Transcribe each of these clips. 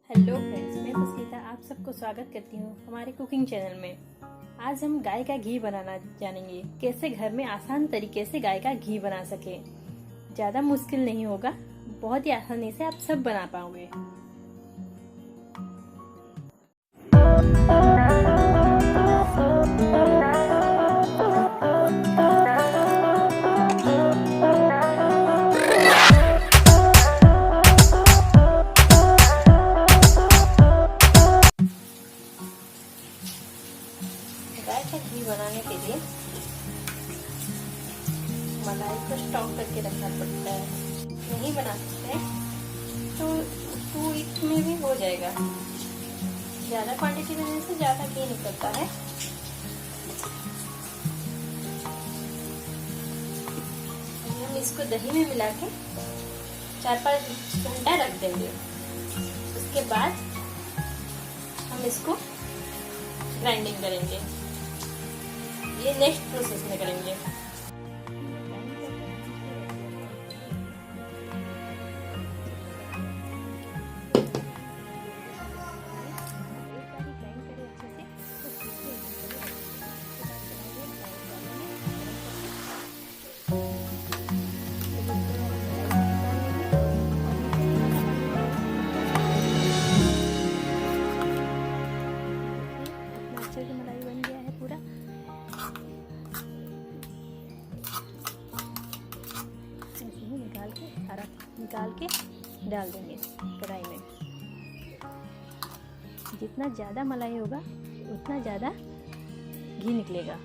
Hello friends, मैं पुष्पिता आप सबको स्वागत करती हूँ हमारे कुकिंग चैनल में। आज हम गाय का घी बनाना जानेंगे, कैसे घर में आसान तरीके से गाय का घी बना सके। ज़्यादा मुश्किल नहीं होगा, बहुत ही आसानी से आप सब बना पाओगे। गाय का घी बनाने के लिए मलाई को स्टॉक करके रखना पड़ता है। नहीं बना सकते तो 2 वीक में भी हो जाएगा। ज़्यादा क्वांटिटी देने से ज़्यादा घी निकलता है। हम इसको दही में मिला के 4-5 घंटा रख देंगे। उसके बाद हम इसको ग्राइंडिंग करेंगे। ये नेक्स्ट प्रोसेस में करेंगे। मलाई बन गया है पूरा। ऐसे ही निकाल के डाल देंगे कढ़ाई में। जितना ज़्यादा मलाई होगा उतना ज़्यादा घी निकलेगा,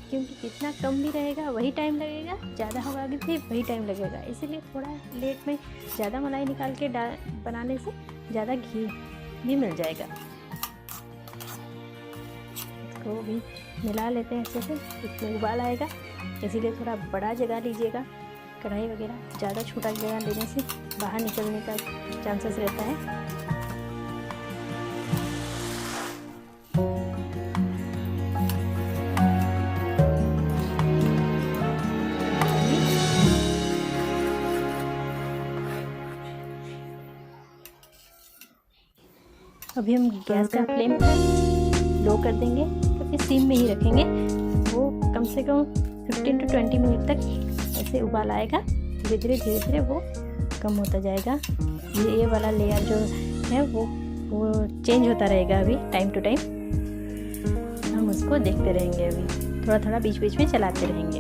क्योंकि जितना कम भी रहेगा वही टाइम लगेगा, ज़्यादा होगा भी वही टाइम लगेगा। इसीलिए थोड़ा लेट में ज़्यादा मलाई निकाल के बनाने से ज़्यादा घी भी मिल जाएगा। इसको भी मिला लेते हैं अच्छे से। इसमें उबाल आएगा, इसीलिए थोड़ा बड़ा जगह लीजिएगा। कढ़ाई वगैरह ज़्यादा छोटा जगह लेने से बाहर निकलने का चांसेस रहता है। अभी हम गैस का फ्लेम लो कर देंगे, तो फिर सिम में ही रखेंगे। वो कम से कम 15 to 20 मिनट तक ऐसे उबाल आएगा। धीरे धीरे वो कम होता जाएगा। ये वाला लेयर जो है वो चेंज होता रहेगा अभी टाइम टू टाइम। हम उसको देखते रहेंगे, अभी थोड़ा बीच बीच में चलाते रहेंगे।